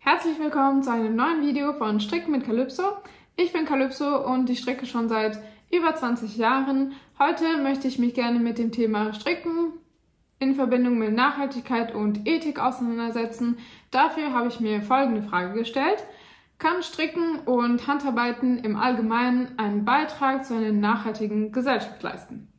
Herzlich willkommen zu einem neuen Video von Stricken mit Calypso. Ich bin Calypso und ich stricke schon seit über 20 Jahren. Heute möchte ich mich gerne mit dem Thema Stricken in Verbindung mit Nachhaltigkeit und Ethik auseinandersetzen. Dafür habe ich mir folgende Frage gestellt. Kann Stricken und Handarbeiten im Allgemeinen einen Beitrag zu einer nachhaltigen Gesellschaft leisten?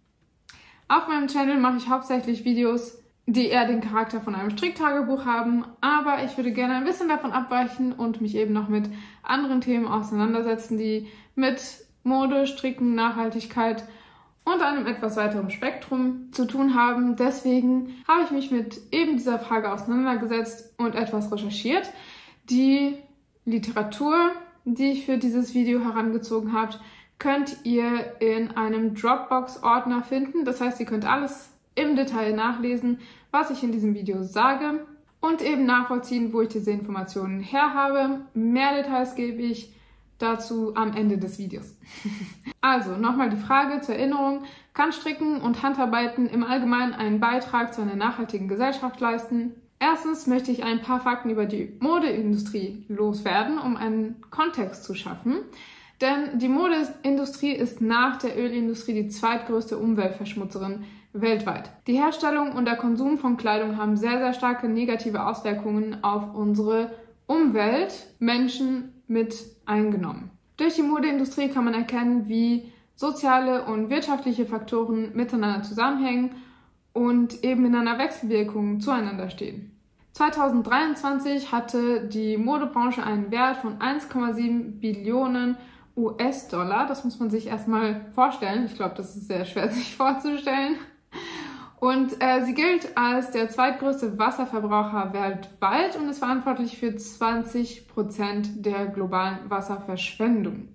Auf meinem Channel mache ich hauptsächlich Videos, die eher den Charakter von einem Stricktagebuch haben, aber ich würde gerne ein bisschen davon abweichen und mich eben noch mit anderen Themen auseinandersetzen, die mit Mode, Stricken, Nachhaltigkeit und einem etwas weiteren Spektrum zu tun haben. Deswegen habe ich mich mit eben dieser Frage auseinandergesetzt und etwas recherchiert. Die Literatur, die ich für dieses Video herangezogen habe, könnt ihr in einem Dropbox-Ordner finden. Das heißt, ihr könnt alles im Detail nachlesen, was ich in diesem Video sage und eben nachvollziehen, wo ich diese Informationen her habe. Mehr Details gebe ich dazu am Ende des Videos. Also nochmal die Frage zur Erinnerung: Kann Stricken und Handarbeiten im Allgemeinen einen Beitrag zu einer nachhaltigen Gesellschaft leisten? Erstens möchte ich ein paar Fakten über die Modeindustrie loswerden, um einen Kontext zu schaffen. Denn die Modeindustrie ist nach der Ölindustrie die zweitgrößte Umweltverschmutzerin weltweit. Die Herstellung und der Konsum von Kleidung haben sehr, sehr starke negative Auswirkungen auf unsere Umwelt, Menschen mit eingenommen. Durch die Modeindustrie kann man erkennen, wie soziale und wirtschaftliche Faktoren miteinander zusammenhängen und eben in einer Wechselwirkung zueinander stehen. 2023 hatte die Modebranche einen Wert von 1,7 Billionen US-Dollar. Das muss man sich erstmal vorstellen. Ich glaube, das ist sehr schwer sich vorzustellen. Und sie gilt als der zweitgrößte Wasserverbraucher weltweit und ist verantwortlich für 20% der globalen Wasserverschwendung.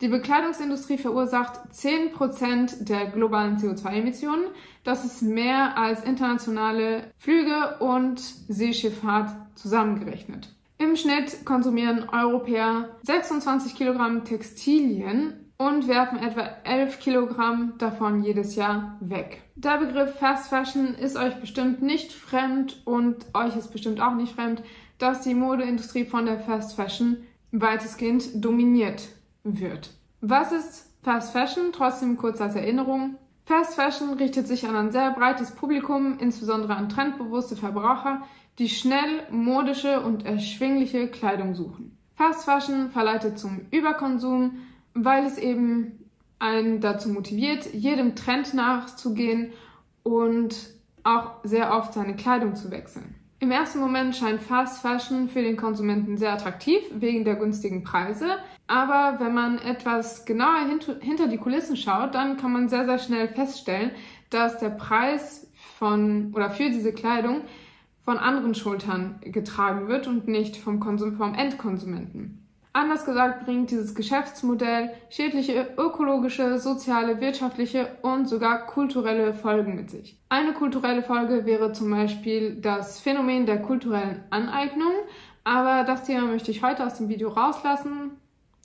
Die Bekleidungsindustrie verursacht 10% der globalen CO2-Emissionen. Das ist mehr als internationale Flüge und Seeschifffahrt zusammengerechnet. Im Schnitt konsumieren Europäer 26 Kilogramm Textilien und werfen etwa 11 Kilogramm davon jedes Jahr weg. Der Begriff Fast Fashion ist euch bestimmt nicht fremd und euch ist bestimmt auch nicht fremd, dass die Modeindustrie von der Fast Fashion weitestgehend dominiert wird. Was ist Fast Fashion? Trotzdem kurz als Erinnerung. Fast Fashion richtet sich an ein sehr breites Publikum, insbesondere an trendbewusste Verbraucher, die schnell modische und erschwingliche Kleidung suchen. Fast Fashion verleitet zum Überkonsum, weil es eben einen dazu motiviert, jedem Trend nachzugehen und auch sehr oft seine Kleidung zu wechseln. Im ersten Moment scheint Fast Fashion für den Konsumenten sehr attraktiv, wegen der günstigen Preise. Aber wenn man etwas genauer hinter die Kulissen schaut, dann kann man sehr, sehr schnell feststellen, dass der Preis für diese Kleidung von anderen Schultern getragen wird und nicht vom Endkonsumenten. Anders gesagt bringt dieses Geschäftsmodell schädliche ökologische, soziale, wirtschaftliche und sogar kulturelle Folgen mit sich. Eine kulturelle Folge wäre zum Beispiel das Phänomen der kulturellen Aneignung, aber das Thema möchte ich heute aus dem Video rauslassen.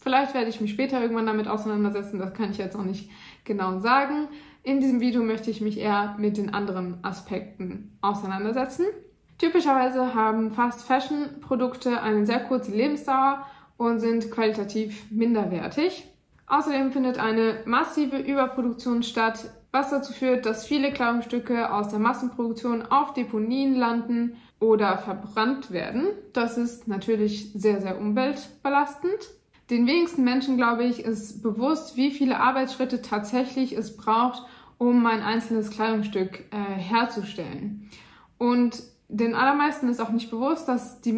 Vielleicht werde ich mich später irgendwann damit auseinandersetzen, das kann ich jetzt noch nicht genau sagen. In diesem Video möchte ich mich eher mit den anderen Aspekten auseinandersetzen. Typischerweise haben Fast-Fashion-Produkte eine sehr kurze Lebensdauer und sind qualitativ minderwertig. Außerdem findet eine massive Überproduktion statt, was dazu führt, dass viele Kleidungsstücke aus der Massenproduktion auf Deponien landen oder verbrannt werden. Das ist natürlich sehr, sehr umweltbelastend. Den wenigsten Menschen, glaube ich, ist bewusst, wie viele Arbeitsschritte tatsächlich es braucht, um ein einzelnes Kleidungsstück herzustellen. Und den allermeisten ist auch nicht bewusst, dass die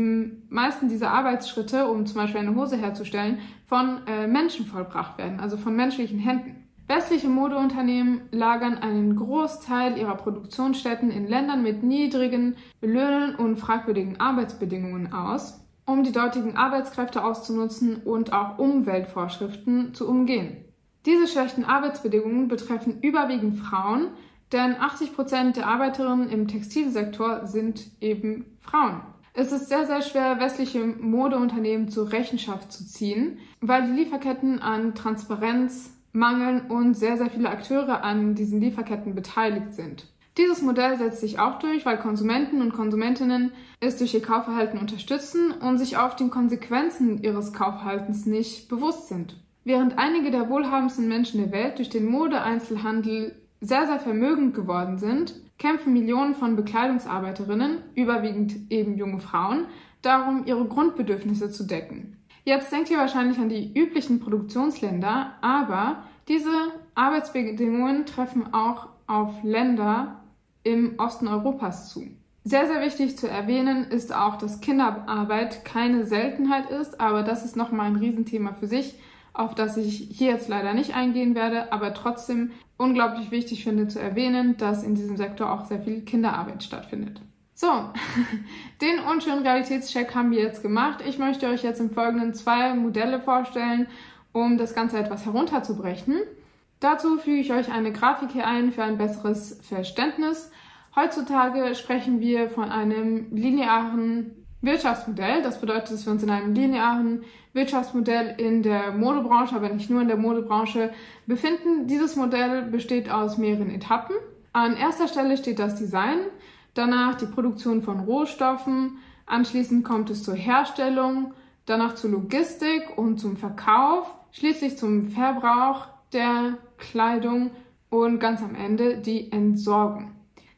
meisten dieser Arbeitsschritte, um zum Beispiel eine Hose herzustellen, von Menschen vollbracht werden, also von menschlichen Händen. Westliche Modeunternehmen lagern einen Großteil ihrer Produktionsstätten in Ländern mit niedrigen Löhnen und fragwürdigen Arbeitsbedingungen aus, um die dortigen Arbeitskräfte auszunutzen und auch Umweltvorschriften zu umgehen. Diese schlechten Arbeitsbedingungen betreffen überwiegend Frauen, denn 80% der Arbeiterinnen im Textilsektor sind eben Frauen. Es ist sehr, sehr schwer, westliche Modeunternehmen zur Rechenschaft zu ziehen, weil die Lieferketten an Transparenz mangeln und sehr, sehr viele Akteure an diesen Lieferketten beteiligt sind. Dieses Modell setzt sich auch durch, weil Konsumenten und Konsumentinnen es durch ihr Kaufverhalten unterstützen und sich auf den Konsequenzen ihres Kaufverhaltens nicht bewusst sind. Während einige der wohlhabendsten Menschen der Welt durch den Mode-Einzelhandel sehr, sehr vermögend geworden sind, kämpfen Millionen von Bekleidungsarbeiterinnen, überwiegend eben junge Frauen, darum, ihre Grundbedürfnisse zu decken. Jetzt denkt ihr wahrscheinlich an die üblichen Produktionsländer, aber diese Arbeitsbedingungen treffen auch auf Länder im Osten Europas zu. Sehr, sehr wichtig zu erwähnen ist auch, dass Kinderarbeit keine Seltenheit ist, aber das ist nochmal ein Riesenthema für sich, auf das ich hier jetzt leider nicht eingehen werde, aber trotzdem unglaublich wichtig finde zu erwähnen, dass in diesem Sektor auch sehr viel Kinderarbeit stattfindet. So, den unschönen Realitätscheck haben wir jetzt gemacht. Ich möchte euch jetzt im Folgenden 2 Modelle vorstellen, um das Ganze etwas herunterzubrechen. Dazu füge ich euch eine Grafik hier ein für ein besseres Verständnis. Heutzutage sprechen wir von einem linearen Wirtschaftsmodell. Das bedeutet, dass wir uns in einem linearen Wirtschaftsmodell in der Modebranche, aber nicht nur in der Modebranche, befinden. Dieses Modell besteht aus mehreren Etappen. An erster Stelle steht das Design, danach die Produktion von Rohstoffen, anschließend kommt es zur Herstellung, danach zur Logistik und zum Verkauf, schließlich zum Verbrauch der Kleidung und ganz am Ende die Entsorgung.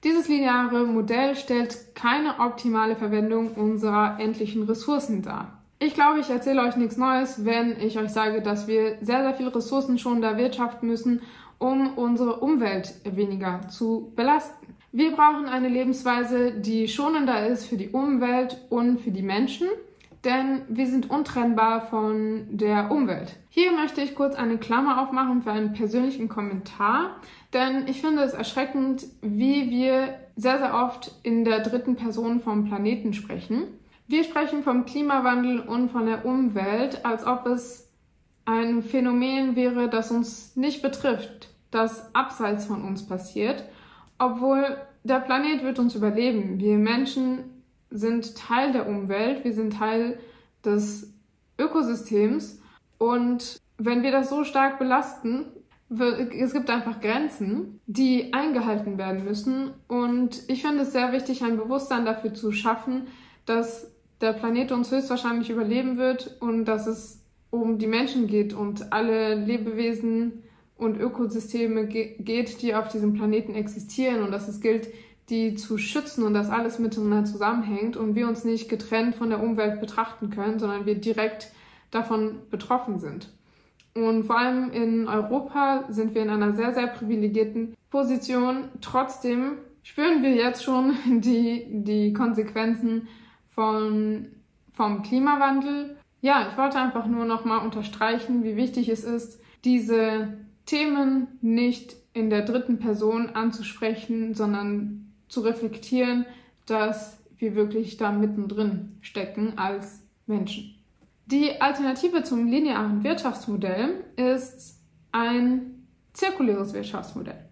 Dieses lineare Modell stellt keine optimale Verwendung unserer endlichen Ressourcen dar. Ich glaube, ich erzähle euch nichts Neues, wenn ich euch sage, dass wir sehr, sehr viele Ressourcen schon da wirtschaften müssen, um unsere Umwelt weniger zu belasten. Wir brauchen eine Lebensweise, die schonender ist für die Umwelt und für die Menschen, denn wir sind untrennbar von der Umwelt. Hier möchte ich kurz eine Klammer aufmachen für einen persönlichen Kommentar, denn ich finde es erschreckend, wie wir sehr, sehr oft in der dritten Person vom Planeten sprechen. Wir sprechen vom Klimawandel und von der Umwelt, als ob es ein Phänomen wäre, das uns nicht betrifft, das abseits von uns passiert, obwohl der Planet wird uns überleben. Wir Menschen sind Teil der Umwelt, wir sind Teil des Ökosystems und wenn wir das so stark belasten, es gibt einfach Grenzen, die eingehalten werden müssen und ich finde es sehr wichtig, ein Bewusstsein dafür zu schaffen, dass der Planet uns höchstwahrscheinlich überleben wird und dass es um die Menschen geht und alle Lebewesen und Ökosysteme geht, die auf diesem Planeten existieren und dass es gilt, die zu schützen und dass alles miteinander zusammenhängt und wir uns nicht getrennt von der Umwelt betrachten können, sondern wir direkt davon betroffen sind. Und vor allem in Europa sind wir in einer sehr, sehr privilegierten Position. Trotzdem spüren wir jetzt schon die Konsequenzen vom Klimawandel. Ja, ich wollte einfach nur nochmal unterstreichen, wie wichtig es ist, diese Themen nicht in der dritten Person anzusprechen, sondern zu reflektieren, dass wir wirklich da mittendrin stecken als Menschen. Die Alternative zum linearen Wirtschaftsmodell ist ein zirkuläres Wirtschaftsmodell,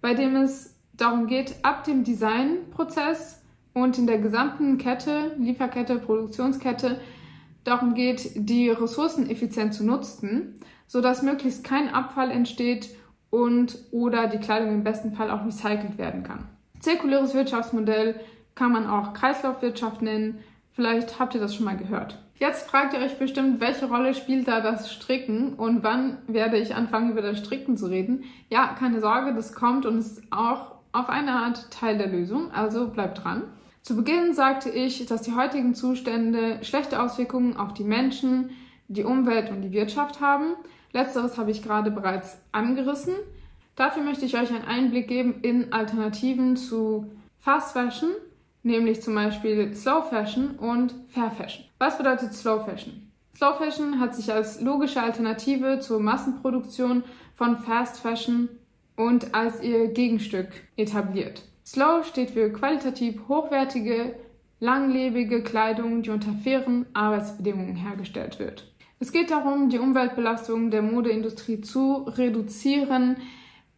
bei dem es darum geht, ab dem Designprozess und in der gesamten Kette, Lieferkette, Produktionskette, darum geht, die Ressourcen effizient zu nutzen, sodass möglichst kein Abfall entsteht und oder die Kleidung im besten Fall auch recycelt werden kann. Zirkuläres Wirtschaftsmodell kann man auch Kreislaufwirtschaft nennen. Vielleicht habt ihr das schon mal gehört. Jetzt fragt ihr euch bestimmt, welche Rolle spielt da das Stricken und wann werde ich anfangen, über das Stricken zu reden? Ja, keine Sorge, das kommt und ist auch auf eine Art Teil der Lösung, also bleibt dran. Zu Beginn sagte ich, dass die heutigen Zustände schlechte Auswirkungen auf die Menschen, die Umwelt und die Wirtschaft haben. Letzteres habe ich gerade bereits angerissen. Dafür möchte ich euch einen Einblick geben in Alternativen zu Fast Fashion, nämlich zum Beispiel Slow Fashion und Fair Fashion. Was bedeutet Slow Fashion? Slow Fashion hat sich als logische Alternative zur Massenproduktion von Fast Fashion und als ihr Gegenstück etabliert. Slow steht für qualitativ hochwertige, langlebige Kleidung, die unter fairen Arbeitsbedingungen hergestellt wird. Es geht darum, die Umweltbelastung der Modeindustrie zu reduzieren,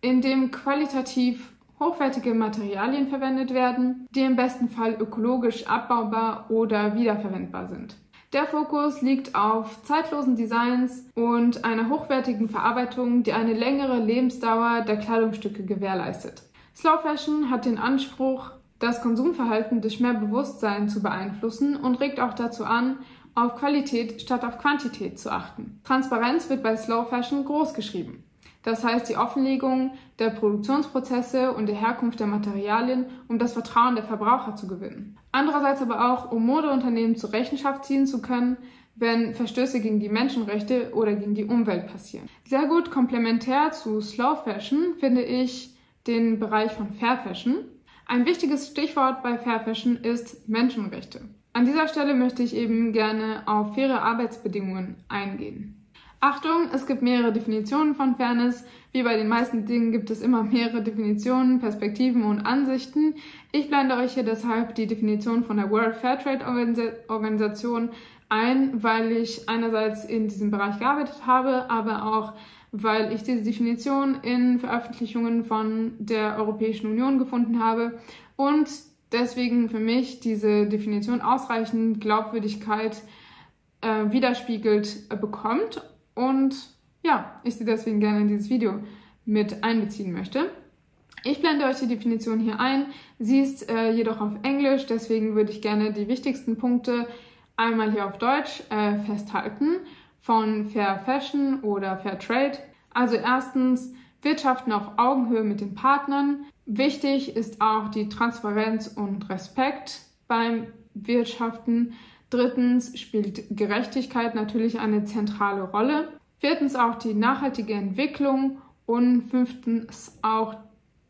indem qualitativ hochwertige Materialien verwendet werden, die im besten Fall ökologisch abbaubar oder wiederverwendbar sind. Der Fokus liegt auf zeitlosen Designs und einer hochwertigen Verarbeitung, die eine längere Lebensdauer der Kleidungsstücke gewährleistet. Slow Fashion hat den Anspruch, das Konsumverhalten durch mehr Bewusstsein zu beeinflussen und regt auch dazu an, auf Qualität statt auf Quantität zu achten. Transparenz wird bei Slow Fashion groß geschrieben. Das heißt die Offenlegung der Produktionsprozesse und der Herkunft der Materialien, um das Vertrauen der Verbraucher zu gewinnen. Andererseits aber auch, um Modeunternehmen zur Rechenschaft ziehen zu können, wenn Verstöße gegen die Menschenrechte oder gegen die Umwelt passieren. Sehr gut komplementär zu Slow Fashion finde ich den Bereich von Fair Fashion. Ein wichtiges Stichwort bei Fair Fashion ist Menschenrechte. An dieser Stelle möchte ich eben gerne auf faire Arbeitsbedingungen eingehen. Achtung, es gibt mehrere Definitionen von Fairness. Wie bei den meisten Dingen gibt es immer mehrere Definitionen, Perspektiven und Ansichten. Ich blende euch hier deshalb die Definition von der World Fair Trade Organisation ein, weil ich einerseits in diesem Bereich gearbeitet habe, aber auch weil ich diese Definition in Veröffentlichungen von der Europäischen Union gefunden habe und deswegen für mich diese Definition ausreichend Glaubwürdigkeit widerspiegelt bekommt und ja, ich sie deswegen gerne in dieses Video mit einbeziehen möchte. Ich blende euch die Definition hier ein, sie ist jedoch auf Englisch, deswegen würde ich gerne die wichtigsten Punkte einmal hier auf Deutsch festhalten von Fair Fashion oder Fair Trade. Also erstens, Wirtschaften auf Augenhöhe mit den Partnern. Wichtig ist auch die Transparenz und Respekt beim Wirtschaften. Drittens spielt Gerechtigkeit natürlich eine zentrale Rolle. Viertens auch die nachhaltige Entwicklung und fünftens auch,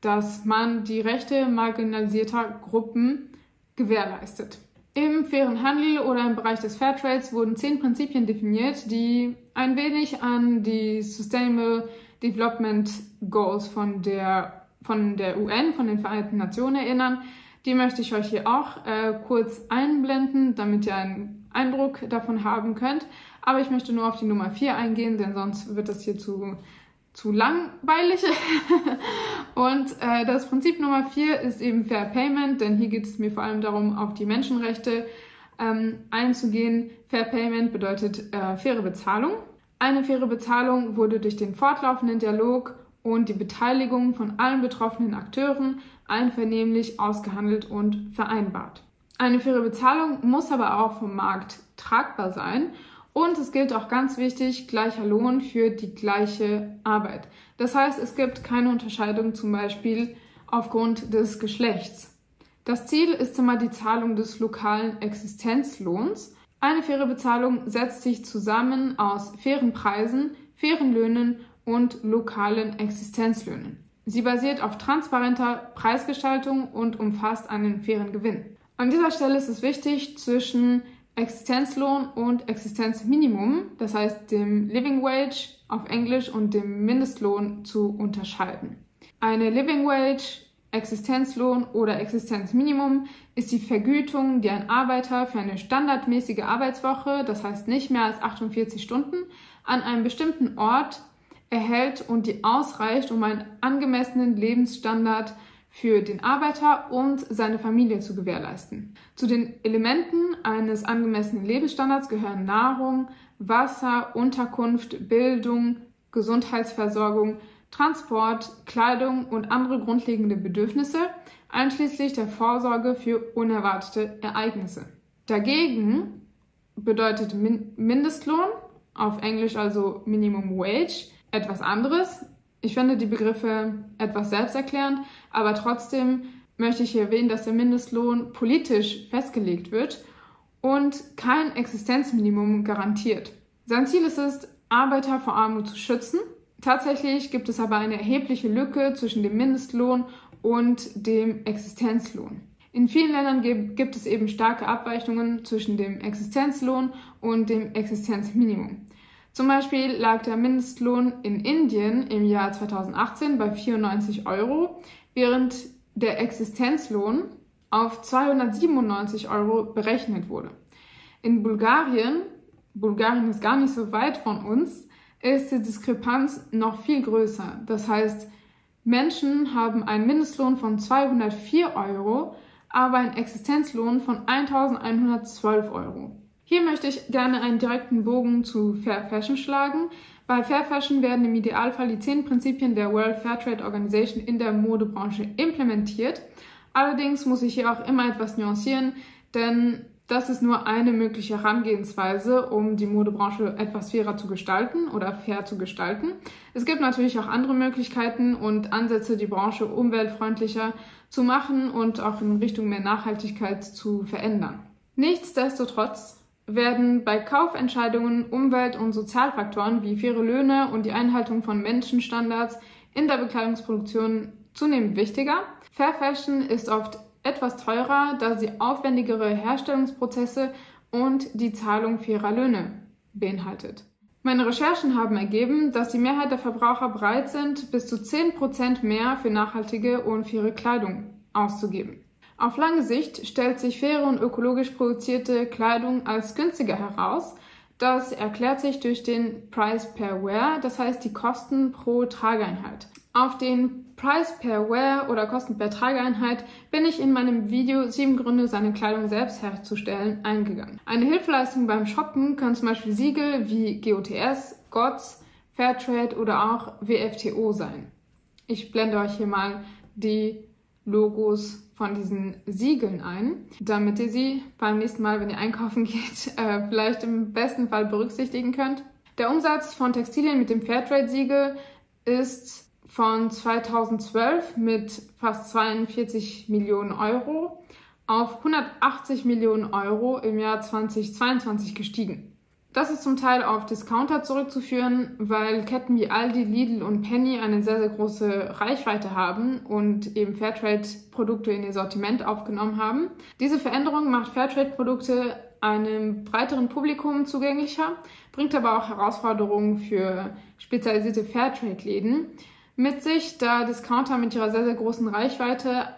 dass man die Rechte marginalisierter Gruppen gewährleistet. Im fairen Handel oder im Bereich des Fairtrades wurden 10 Prinzipien definiert, die ein wenig an die Sustainable Development Goals von der UN, von den Vereinten Nationen erinnern. Die möchte ich euch hier auch kurz einblenden, damit ihr einen Eindruck davon haben könnt. Aber ich möchte nur auf die Nummer 4 eingehen, denn sonst wird das hier zu langweilig. Und das Prinzip Nummer 4 ist eben Fair Payment, denn hier geht es mir vor allem darum, auf die Menschenrechte einzugehen. Fair Payment bedeutet faire Bezahlung. Eine faire Bezahlung wurde durch den fortlaufenden Dialog und die Beteiligung von allen betroffenen Akteuren einvernehmlich ausgehandelt und vereinbart. Eine faire Bezahlung muss aber auch vom Markt tragbar sein. Und es gilt auch ganz wichtig, gleicher Lohn für die gleiche Arbeit. Das heißt, es gibt keine Unterscheidung zum Beispiel aufgrund des Geschlechts. Das Ziel ist immer die Zahlung des lokalen Existenzlohns. Eine faire Bezahlung setzt sich zusammen aus fairen Preisen, fairen Löhnen und lokalen Existenzlöhnen. Sie basiert auf transparenter Preisgestaltung und umfasst einen fairen Gewinn. An dieser Stelle ist es wichtig, zwischen Existenzlohn und Existenzminimum, das heißt dem Living Wage auf Englisch und dem Mindestlohn zu unterscheiden. Eine Living Wage, Existenzlohn oder Existenzminimum ist die Vergütung, die ein Arbeiter für eine standardmäßige Arbeitswoche, das heißt nicht mehr als 48 Stunden, an einem bestimmten Ort erhält und die ausreicht, um einen angemessenen Lebensstandard für den Arbeiter und seine Familie zu gewährleisten. Zu den Elementen eines angemessenen Lebensstandards gehören Nahrung, Wasser, Unterkunft, Bildung, Gesundheitsversorgung, Transport, Kleidung und andere grundlegende Bedürfnisse, einschließlich der Vorsorge für unerwartete Ereignisse. Dagegen bedeutet Mindestlohn, auf Englisch also Minimum Wage, etwas anderes. Ich finde die Begriffe etwas selbsterklärend, aber trotzdem möchte ich hier erwähnen, dass der Mindestlohn politisch festgelegt wird und kein Existenzminimum garantiert. Sein Ziel ist es, Arbeiter vor Armut zu schützen. Tatsächlich gibt es aber eine erhebliche Lücke zwischen dem Mindestlohn und dem Existenzlohn. In vielen Ländern gibt es eben starke Abweichungen zwischen dem Existenzlohn und dem Existenzminimum. Zum Beispiel lag der Mindestlohn in Indien im Jahr 2018 bei 94 €, während der Existenzlohn auf 297 € berechnet wurde. In Bulgarien ist gar nicht so weit von uns, ist die Diskrepanz noch viel größer. Das heißt, Menschen haben einen Mindestlohn von 204 €, aber einen Existenzlohn von 1.112 €. Hier möchte ich gerne einen direkten Bogen zu Fair Fashion schlagen. Bei Fair Fashion werden im Idealfall die 10 Prinzipien der World Fair Trade Organization in der Modebranche implementiert. Allerdings muss ich hier auch immer etwas nuancieren, denn das ist nur eine mögliche Herangehensweise, um die Modebranche etwas fairer zu gestalten oder fair zu gestalten. Es gibt natürlich auch andere Möglichkeiten und Ansätze, die Branche umweltfreundlicher zu machen und auch in Richtung mehr Nachhaltigkeit zu verändern. Nichtsdestotrotz werden bei Kaufentscheidungen Umwelt- und Sozialfaktoren wie faire Löhne und die Einhaltung von Menschenstandards in der Bekleidungsproduktion zunehmend wichtiger. Fair Fashion ist oft etwas teurer, da sie aufwendigere Herstellungsprozesse und die Zahlung fairer Löhne beinhaltet. Meine Recherchen haben ergeben, dass die Mehrheit der Verbraucher bereit sind, bis zu 10% mehr für nachhaltige und faire Kleidung auszugeben. Auf lange Sicht stellt sich faire und ökologisch produzierte Kleidung als günstiger heraus. Das erklärt sich durch den Price per Wear, das heißt die Kosten pro Trageeinheit. Auf den Price per Wear oder Kosten per Trageeinheit bin ich in meinem Video 7 Gründe, seine Kleidung selbst herzustellen eingegangen. Eine Hilfeleistung beim Shoppen können zum Beispiel Siegel wie GOTS, GOTS, Fairtrade oder auch WFTO sein. Ich blende euch hier mal die Logos von diesen Siegeln ein, damit ihr sie beim nächsten Mal, wenn ihr einkaufen geht, vielleicht im besten Fall berücksichtigen könnt. Der Umsatz von Textilien mit dem Fairtrade-Siegel ist von 2012 mit fast 42 Millionen Euro auf 180 Millionen Euro im Jahr 2022 gestiegen. Das ist zum Teil auf Discounter zurückzuführen, weil Ketten wie Aldi, Lidl und Penny eine sehr, sehr große Reichweite haben und eben Fairtrade-Produkte in ihr Sortiment aufgenommen haben. Diese Veränderung macht Fairtrade-Produkte einem breiteren Publikum zugänglicher, bringt aber auch Herausforderungen für spezialisierte Fairtrade-Läden mit sich, da Discounter mit ihrer sehr, sehr großen Reichweite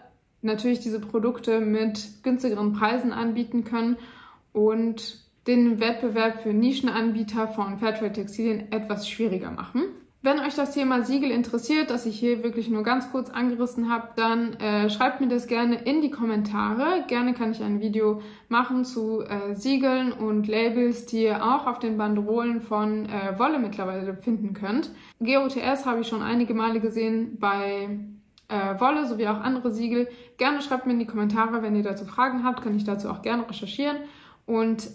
natürlich diese Produkte mit günstigeren Preisen anbieten können und den Wettbewerb für Nischenanbieter von Fairtrade-Textilien etwas schwieriger machen. Wenn euch das Thema Siegel interessiert, das ich hier wirklich nur ganz kurz angerissen habe, dann schreibt mir das gerne in die Kommentare. Gerne kann ich ein Video machen zu Siegeln und Labels, die ihr auch auf den Banderolen von Wolle mittlerweile finden könnt. GOTS habe ich schon einige Male gesehen bei Wolle sowie auch andere Siegel. Gerne schreibt mir in die Kommentare, wenn ihr dazu Fragen habt, kann ich dazu auch gerne recherchieren und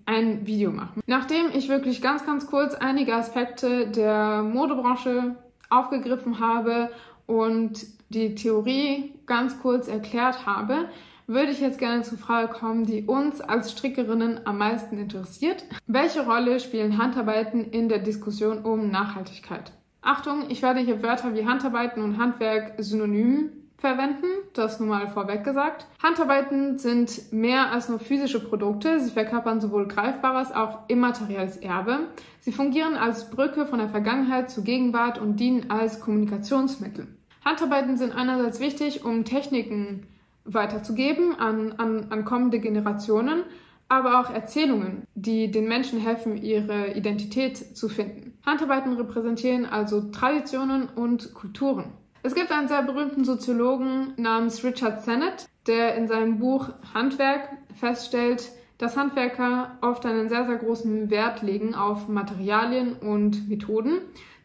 ein Video machen. Nachdem ich wirklich ganz, ganz kurz einige Aspekte der Modebranche aufgegriffen habe und die Theorie ganz kurz erklärt habe, würde ich jetzt gerne zur Frage kommen, die uns als Strickerinnen am meisten interessiert. Welche Rolle spielen Handarbeiten in der Diskussion um Nachhaltigkeit? Achtung, ich werde hier Wörter wie Handarbeiten und Handwerk synonym verwenden, das nun mal vorweg gesagt. Handarbeiten sind mehr als nur physische Produkte. Sie verkörpern sowohl greifbares als auch immaterielles Erbe. Sie fungieren als Brücke von der Vergangenheit zur Gegenwart und dienen als Kommunikationsmittel. Handarbeiten sind einerseits wichtig, um Techniken weiterzugeben an kommende Generationen, aber auch Erzählungen, die den Menschen helfen, ihre Identität zu finden. Handarbeiten repräsentieren also Traditionen und Kulturen. Es gibt einen sehr berühmten Soziologen namens Richard Sennett, der in seinem Buch Handwerk feststellt, dass Handwerker oft einen sehr, sehr großen Wert legen auf Materialien und Methoden,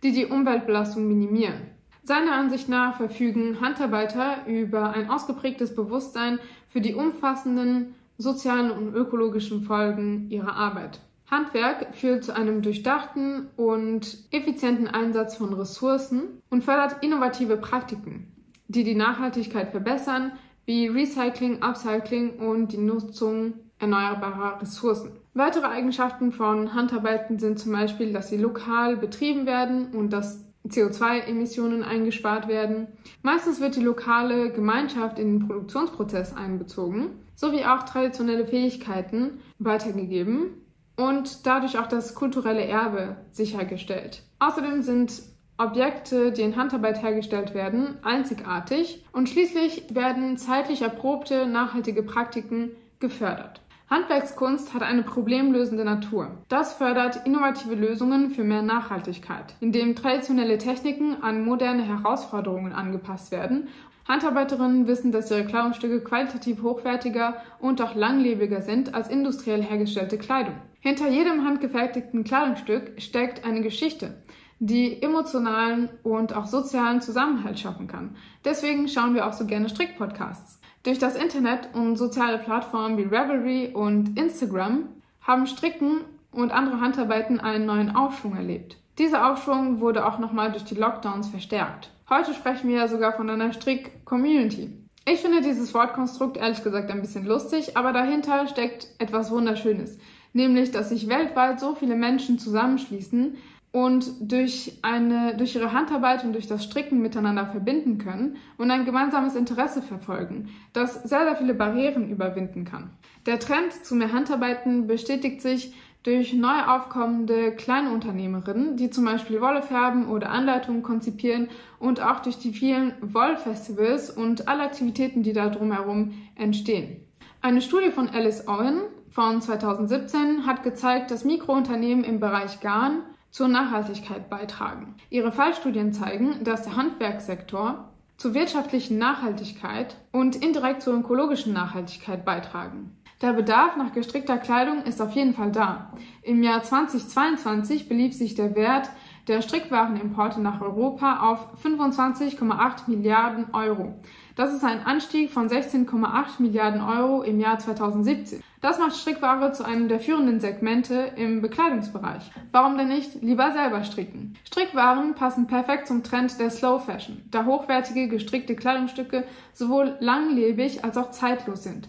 die die Umweltbelastung minimieren. Seiner Ansicht nach verfügen Handarbeiter über ein ausgeprägtes Bewusstsein für die umfassenden sozialen und ökologischen Folgen ihrer Arbeit. Handwerk führt zu einem durchdachten und effizienten Einsatz von Ressourcen und fördert innovative Praktiken, die die Nachhaltigkeit verbessern, wie Recycling, Upcycling und die Nutzung erneuerbarer Ressourcen. Weitere Eigenschaften von Handarbeiten sind zum Beispiel, dass sie lokal betrieben werden und dass CO2-Emissionen eingespart werden. Meistens wird die lokale Gemeinschaft in den Produktionsprozess einbezogen, sowie auch traditionelle Fähigkeiten weitergegeben und dadurch auch das kulturelle Erbe sichergestellt. Außerdem sind Objekte, die in Handarbeit hergestellt werden, einzigartig und schließlich werden zeitlich erprobte, nachhaltige Praktiken gefördert. Handwerkskunst hat eine problemlösende Natur. Das fördert innovative Lösungen für mehr Nachhaltigkeit, indem traditionelle Techniken an moderne Herausforderungen angepasst werden. Handarbeiterinnen wissen, dass ihre Kleidungsstücke qualitativ hochwertiger und auch langlebiger sind als industriell hergestellte Kleidung. Hinter jedem handgefertigten Kleidungsstück steckt eine Geschichte, die emotionalen und auch sozialen Zusammenhalt schaffen kann. Deswegen schauen wir auch so gerne Strickpodcasts. Durch das Internet und soziale Plattformen wie Ravelry und Instagram haben Stricken und andere Handarbeiten einen neuen Aufschwung erlebt. Dieser Aufschwung wurde auch nochmal durch die Lockdowns verstärkt. Heute sprechen wir ja sogar von einer Strick-Community. Ich finde dieses Wortkonstrukt ehrlich gesagt ein bisschen lustig, aber dahinter steckt etwas Wunderschönes. Nämlich, dass sich weltweit so viele Menschen zusammenschließen und durch ihre Handarbeit und durch das Stricken miteinander verbinden können und ein gemeinsames Interesse verfolgen, das sehr, sehr viele Barrieren überwinden kann. Der Trend zu mehr Handarbeiten bestätigt sich durch neu aufkommende Kleinunternehmerinnen, die zum Beispiel Wolle färben oder Anleitungen konzipieren und auch durch die vielen Wollfestivals und alle Aktivitäten, die da drumherum entstehen. Eine Studie von Alice Owen von 2017 hat gezeigt, dass Mikrounternehmen im Bereich Garn zur Nachhaltigkeit beitragen. Ihre Fallstudien zeigen, dass der Handwerkssektor zur wirtschaftlichen Nachhaltigkeit und indirekt zur ökologischen Nachhaltigkeit beitragen. Der Bedarf nach gestrickter Kleidung ist auf jeden Fall da. Im Jahr 2022 belief sich der Wert der Strickwarenimporte nach Europa auf 25,8 Milliarden Euro. Das ist ein Anstieg von 16,8 Milliarden Euro im Jahr 2017. Das macht Strickware zu einem der führenden Segmente im Bekleidungsbereich. Warum denn nicht lieber selber stricken? Strickwaren passen perfekt zum Trend der Slow Fashion, da hochwertige gestrickte Kleidungsstücke sowohl langlebig als auch zeitlos sind.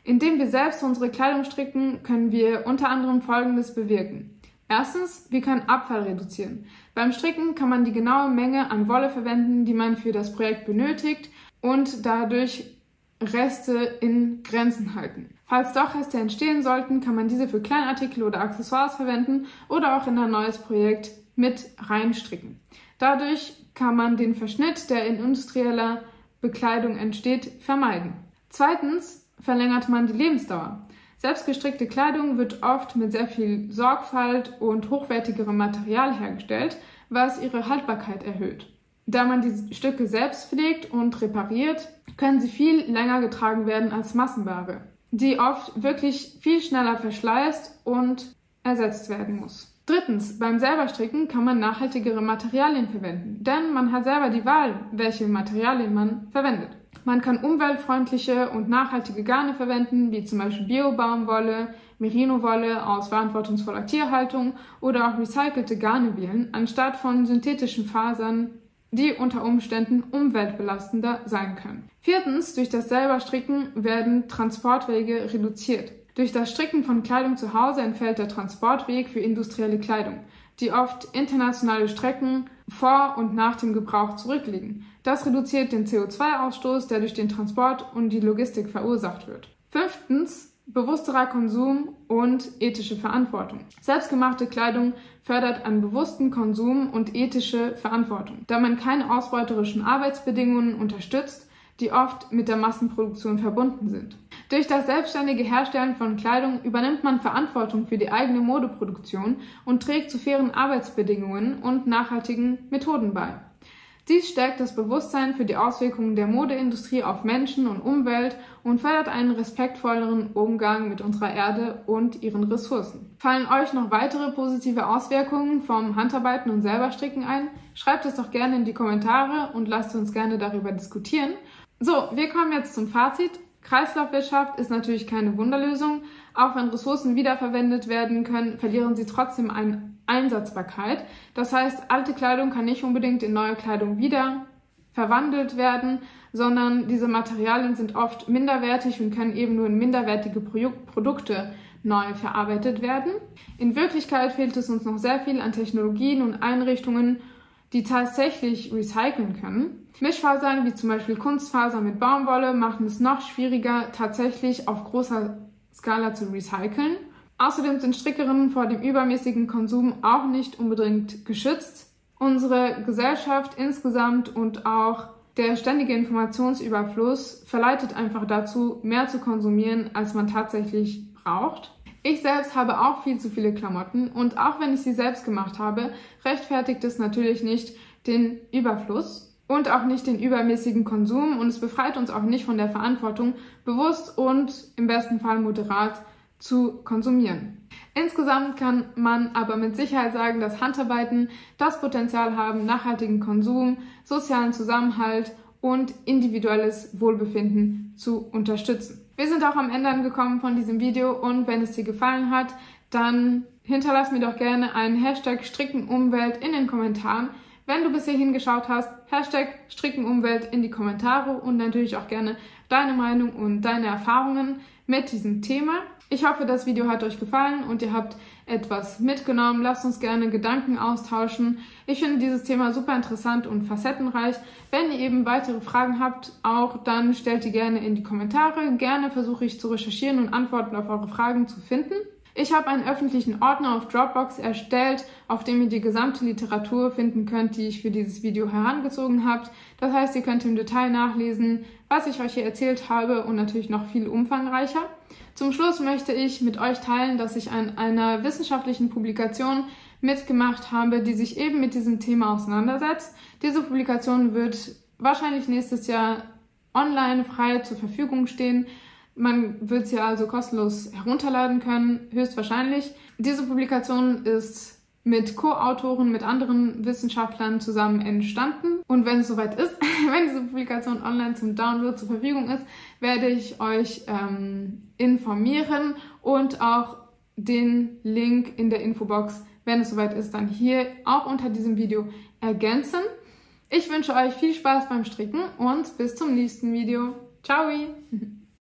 Indem wir selbst unsere Kleidung stricken, können wir unter anderem Folgendes bewirken. Erstens, wir können Abfall reduzieren. Beim Stricken kann man die genaue Menge an Wolle verwenden, die man für das Projekt benötigt und dadurch Reste in Grenzen halten. Falls doch Reste entstehen sollten, kann man diese für Kleinartikel oder Accessoires verwenden oder auch in ein neues Projekt mit reinstricken. Dadurch kann man den Verschnitt, der in industrieller Bekleidung entsteht, vermeiden. Zweitens verlängert man die Lebensdauer. Selbstgestrickte Kleidung wird oft mit sehr viel Sorgfalt und hochwertigerem Material hergestellt, was ihre Haltbarkeit erhöht. Da man die Stücke selbst pflegt und repariert, können sie viel länger getragen werden als Massenware, die oft wirklich viel schneller verschleißt und ersetzt werden muss. Drittens, beim Selberstricken kann man nachhaltigere Materialien verwenden, denn man hat selber die Wahl, welche Materialien man verwendet. Man kann umweltfreundliche und nachhaltige Garne verwenden, wie zum Beispiel Bio-Baumwolle, Merino-Wolle aus verantwortungsvoller Tierhaltung oder auch recycelte Garne wählen, anstatt von synthetischen Fasern, die unter Umständen umweltbelastender sein können. Viertens, durch das Selberstricken werden Transportwege reduziert. Durch das Stricken von Kleidung zu Hause entfällt der Transportweg für industrielle Kleidung, die oft internationale Strecken vor und nach dem Gebrauch zurückliegen. Das reduziert den CO2-Ausstoß, der durch den Transport und die Logistik verursacht wird. Fünftens, bewussterer Konsum und ethische Verantwortung. Selbstgemachte Kleidung fördert einen bewussten Konsum und ethische Verantwortung, da man keine ausbeuterischen Arbeitsbedingungen unterstützt, die oft mit der Massenproduktion verbunden sind. Durch das selbstständige Herstellen von Kleidung übernimmt man Verantwortung für die eigene Modeproduktion und trägt zu fairen Arbeitsbedingungen und nachhaltigen Methoden bei. Dies stärkt das Bewusstsein für die Auswirkungen der Modeindustrie auf Menschen und Umwelt und fördert einen respektvolleren Umgang mit unserer Erde und ihren Ressourcen. Fallen euch noch weitere positive Auswirkungen vom Handarbeiten und Selberstricken ein? Schreibt es doch gerne in die Kommentare und lasst uns gerne darüber diskutieren. So, wir kommen jetzt zum Fazit. Kreislaufwirtschaft ist natürlich keine Wunderlösung. Auch wenn Ressourcen wiederverwendet werden können, verlieren sie trotzdem an Einsatzbarkeit. Das heißt, alte Kleidung kann nicht unbedingt in neue Kleidung wieder verwandelt werden, sondern diese Materialien sind oft minderwertig und können eben nur in minderwertige Produkte neu verarbeitet werden. In Wirklichkeit fehlt es uns noch sehr viel an Technologien und Einrichtungen, die tatsächlich recyceln können. Mischfasern wie zum Beispiel Kunstfaser mit Baumwolle machen es noch schwieriger, tatsächlich auf großer Skala zu recyceln. Außerdem sind Strickerinnen vor dem übermäßigen Konsum auch nicht unbedingt geschützt. Unsere Gesellschaft insgesamt und auch der ständige Informationsüberfluss verleitet einfach dazu, mehr zu konsumieren, als man tatsächlich braucht. Ich selbst habe auch viel zu viele Klamotten und auch wenn ich sie selbst gemacht habe, rechtfertigt es natürlich nicht den Überfluss. und auch nicht den übermäßigen Konsum und es befreit uns auch nicht von der Verantwortung, bewusst und im besten Fall moderat zu konsumieren. Insgesamt kann man aber mit Sicherheit sagen, dass Handarbeiten das Potenzial haben, nachhaltigen Konsum, sozialen Zusammenhalt und individuelles Wohlbefinden zu unterstützen. Wir sind auch am Ende angekommen von diesem Video und wenn es dir gefallen hat, dann hinterlass mir doch gerne einen Hashtag Strickenumwelt in den Kommentaren. Wenn du bis hierhin geschaut hast, Hashtag Strickenumwelt in die Kommentare und natürlich auch gerne deine Meinung und deine Erfahrungen mit diesem Thema. Ich hoffe, das Video hat euch gefallen und ihr habt etwas mitgenommen. Lasst uns gerne Gedanken austauschen. Ich finde dieses Thema super interessant und facettenreich. Wenn ihr eben weitere Fragen habt, auch dann stellt die gerne in die Kommentare. Gerne versuche ich zu recherchieren und Antworten auf eure Fragen zu finden. Ich habe einen öffentlichen Ordner auf Dropbox erstellt, auf dem ihr die gesamte Literatur finden könnt, die ich für dieses Video herangezogen habe. Das heißt, ihr könnt im Detail nachlesen, was ich euch hier erzählt habe und natürlich noch viel umfangreicher. Zum Schluss möchte ich mit euch teilen, dass ich an einer wissenschaftlichen Publikation mitgemacht habe, die sich eben mit diesem Thema auseinandersetzt. Diese Publikation wird wahrscheinlich nächstes Jahr online frei zur Verfügung stehen. Man wird sie also kostenlos herunterladen können, höchstwahrscheinlich. Diese Publikation ist mit Co-Autoren, mit anderen Wissenschaftlern zusammen entstanden. Und wenn es soweit ist, wenn diese Publikation online zum Download zur Verfügung ist, werde ich euch informieren und auch den Link in der Infobox, wenn es soweit ist, dann hier auch unter diesem Video ergänzen. Ich wünsche euch viel Spaß beim Stricken und bis zum nächsten Video. Ciao!